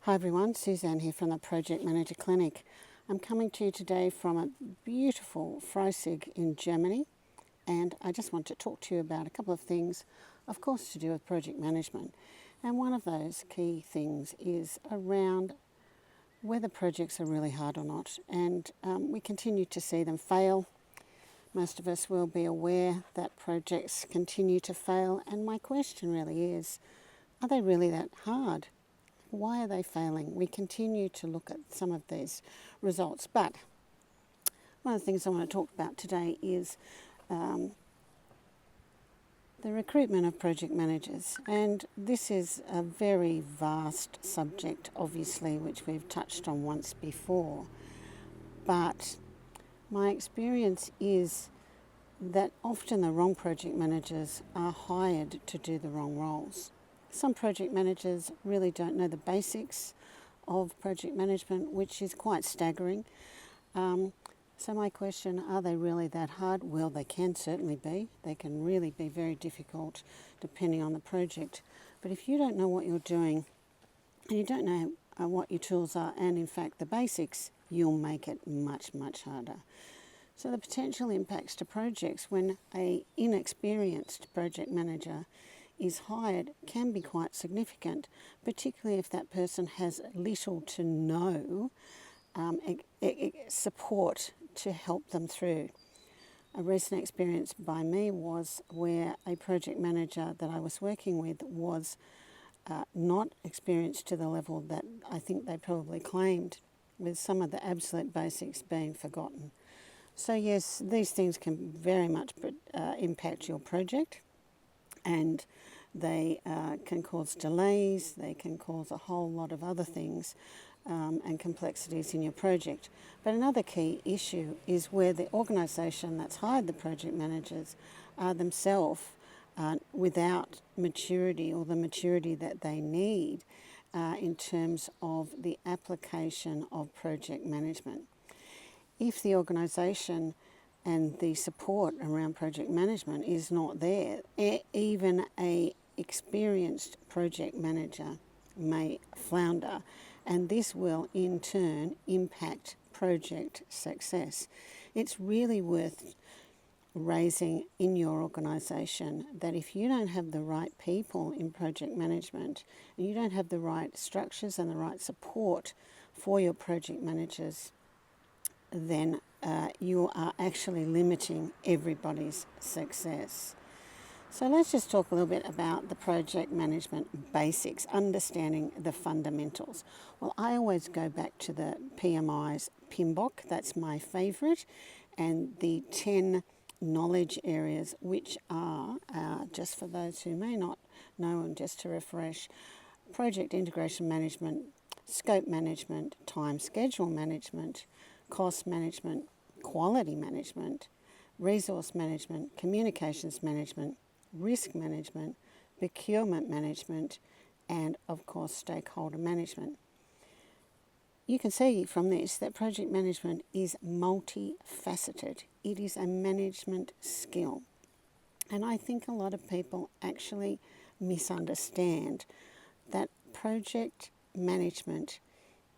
Hi everyone, Suzanne here from the Project Manager Clinic. I'm coming to you today from a beautiful Freisig in Germany, and I just want to talk to you about a couple of things, of course, to do with project management. And one of those key things is around whether projects are really hard or not. And we continue to see them fail. Most of us will be aware that projects continue to fail, and my question really is, are they really that hard? Why are they failing? We continue to look at some of these results, but one of the things I want to talk about today is the recruitment of project managers. And this is a very vast subject, obviously, which we've touched on once before. But my experience is that often the wrong project managers are hired to do the wrong roles. Some project managers really don't know the basics of project management, which is quite staggering. So my question, are they really that hard? Well, they can certainly be. They can really be very difficult depending on the project. But if you don't know what you're doing and you don't know what your tools are and in fact the basics, you'll make it much, much harder. So the potential impacts to projects when an inexperienced project manager is hired can be quite significant, particularly if that person has little to no support to help them through. A recent experience by me was where a project manager that I was working with was not experienced to the level that I think they probably claimed, with some of the absolute basics being forgotten. So yes, these things can very much impact your project, and they can cause delays, they can cause a whole lot of other things and complexities in your project. But another key issue is where the organisation that's hired the project managers are themselves without maturity or the maturity that they need in terms of the application of project management. If the organisation and the support around project management is not there, even an experienced project manager may flounder, and this will in turn impact project success. It's really worth raising in your organisation that if you don't have the right people in project management and you don't have the right structures and the right support for your project managers, then you are actually limiting everybody's success. So let's just talk a little bit about the project management basics, understanding the fundamentals. Well, I always go back to the PMI's PMBOK, that's my favourite, and the 10 knowledge areas, which are, just for those who may not know and just to refresh, project integration management, scope management, time schedule management, cost management, quality management, resource management, communications management, risk management, procurement management, and of course stakeholder management. You can see from this that project management is multifaceted. It is a management skill. And I think a lot of people actually misunderstand that project management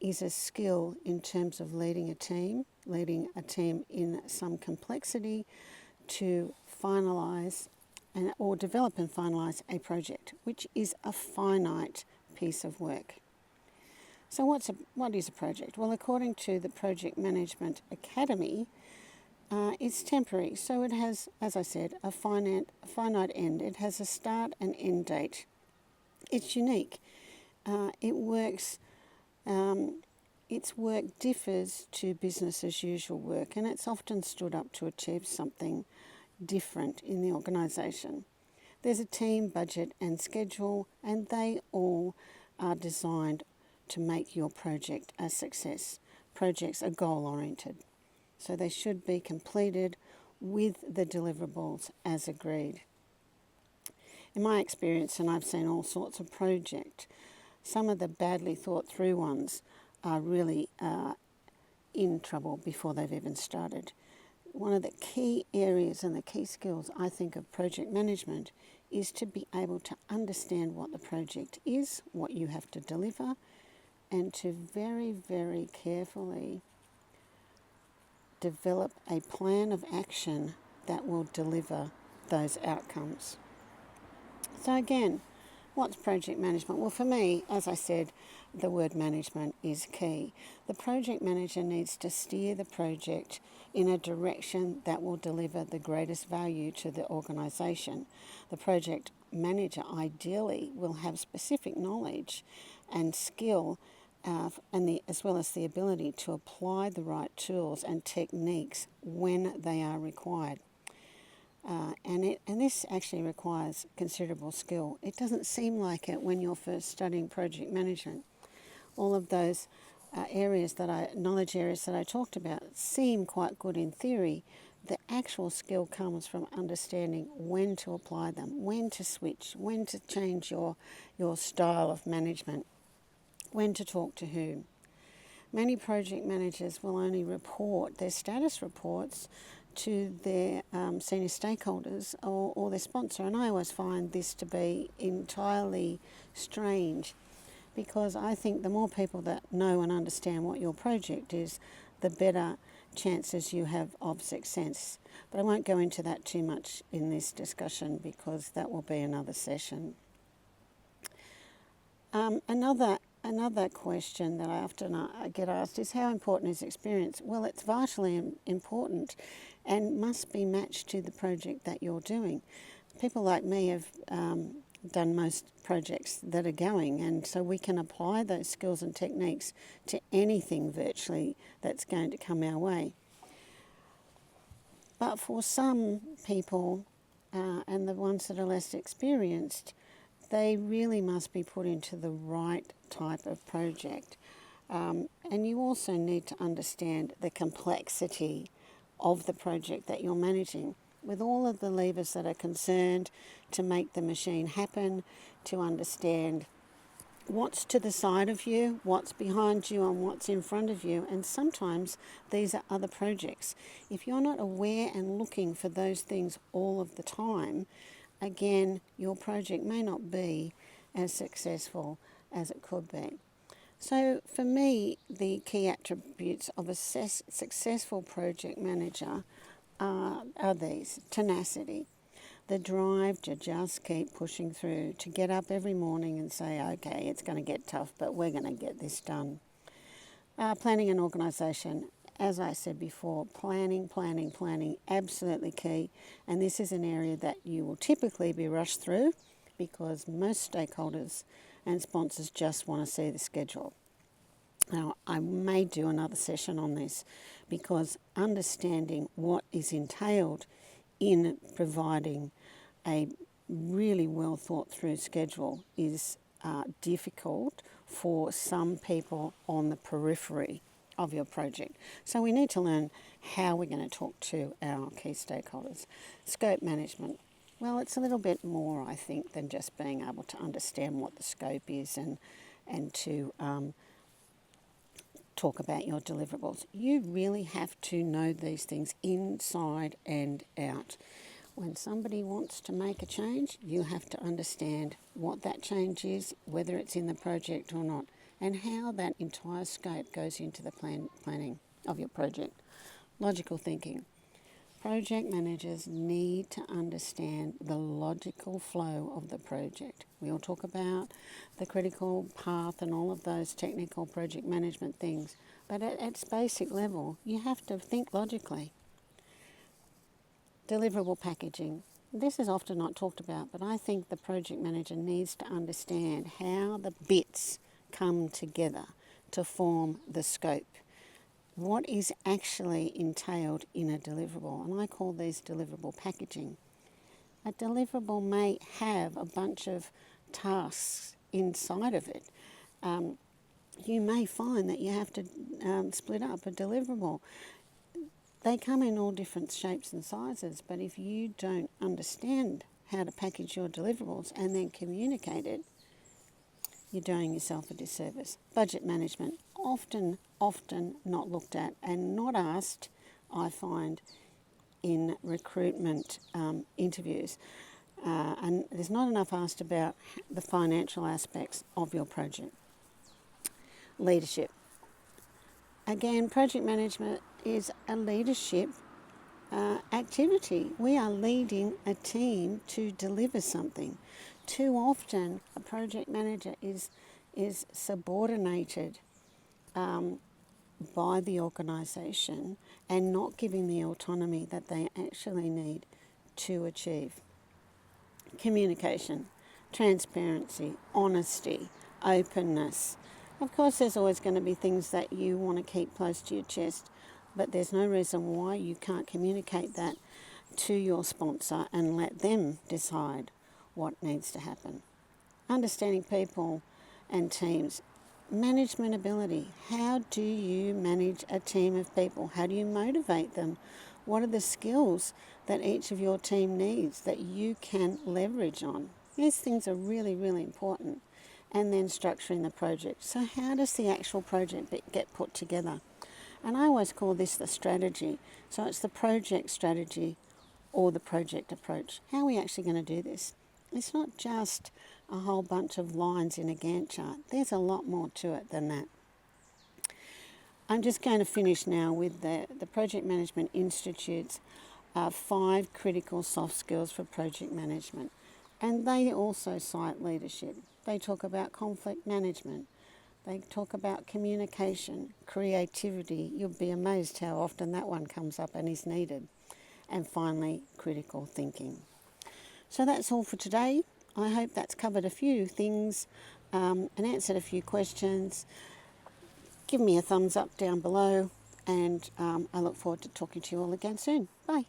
is a skill in terms of leading a team in some complexity to finalise or develop and finalise a project, which is a finite piece of work. So what is a project? Well, according to the Project Management Academy, it's temporary. So it has, as I said, a finite end. It has a start and end date. It's unique. Its work differs to business as usual work, and it's often stood up to achieve something different in the organisation. There's a team, budget and schedule, and they all are designed to make your project a success. Projects are goal-oriented, so they should be completed with the deliverables as agreed. In my experience, and I've seen all sorts of projects, some of the badly thought through ones are really in trouble before they've even started. One of the key areas and the key skills, I think, of project management is to be able to understand what the project is, what you have to deliver, and to very, very carefully develop a plan of action that will deliver those outcomes. So again, what's project management? Well, for me, as I said, the word management is key. The project manager needs to steer the project in a direction that will deliver the greatest value to the organisation. The project manager ideally will have specific knowledge and skill as well as the ability to apply the right tools and techniques when they are required. And this actually requires considerable skill. It doesn't seem like it when you're first studying project management. All of those knowledge areas that I talked about seem quite good in theory. The actual skill comes from understanding when to apply them, when to switch, when to change your style of management, when to talk to whom. Many project managers will only report their status reports to their senior stakeholders or their sponsor, and I always find this to be entirely strange, because I think the more people that know and understand what your project is, the better chances you have of success. But I won't go into that too much in this discussion because that will be another session. Another question that I often get asked is, how important is experience? Well, it's vitally important and must be matched to the project that you're doing. People like me have done most projects that are going, and so we can apply those skills and techniques to anything virtually that's going to come our way. But for some people, and the ones that are less experienced, they really must be put into the right type of project. And you also need to understand the complexity of the project that you're managing, with all of the levers that are concerned to make the machine happen, to understand what's to the side of you, what's behind you, and what's in front of you. And sometimes these are other projects. If you're not aware and looking for those things all of the time, again, your project may not be as successful as it could be. So for me, the key attributes of a successful project manager are these: tenacity, the drive to just keep pushing through, to get up every morning and say, okay, it's going to get tough, but we're going to get this done. Planning and organisation. As I said before, planning, absolutely key. And this is an area that you will typically be rushed through because most stakeholders and sponsors just want to see the schedule. Now, I may do another session on this because understanding what is entailed in providing a really well thought through schedule is difficult for some people on the periphery of your project. So we need to learn how we're going to talk to our key stakeholders. Scope management. Well, it's a little bit more, I think, than just being able to understand what the scope is and to talk about your deliverables. You really have to know these things inside and out. When somebody wants to make a change, you have to understand what that change is, whether it's in the project or not, and how that entire scope goes into the planning of your project. Logical thinking. Project managers need to understand the logical flow of the project. We all talk about the critical path and all of those technical project management things, but at its basic level, you have to think logically. Deliverable packaging. This is often not talked about, but I think the project manager needs to understand how the bits come together to form the scope. What is actually entailed in a deliverable? And I call these deliverable packaging. A deliverable may have a bunch of tasks inside of it. You may find that you have to split up a deliverable. They come in all different shapes and sizes, but if you don't understand how to package your deliverables and then communicate it, you're doing yourself a disservice. Budget management, often not looked at and not asked, I find, in recruitment interviews. And there's not enough asked about the financial aspects of your project. leadership. Again, project management is a leadership activity. We are leading a team to deliver something. Too often, a project manager is subordinated by the organisation and not giving the autonomy that they actually need to achieve. Communication, transparency, honesty, openness. Of course, there's always going to be things that you want to keep close to your chest, but there's no reason why you can't communicate that to your sponsor and let them decide what needs to happen. Understanding people and teams. Management ability. How do you manage a team of people? How do you motivate them? What are the skills that each of your team needs that you can leverage on? These things are really, really important. And then structuring the project. So how does the actual project get put together? And I always call this the strategy. So it's the project strategy or the project approach. How are we actually going to do this? It's not just a whole bunch of lines in a Gantt chart. There's a lot more to it than that. I'm just going to finish now with the Project Management Institute's 5 critical soft skills for project management. And they also cite leadership. They talk about conflict management. They talk about communication, creativity. You'll be amazed how often that one comes up and is needed. And finally, critical thinking. So that's all for today. I hope that's covered a few things and answered a few questions. Give me a thumbs up down below, and I look forward to talking to you all again soon. Bye.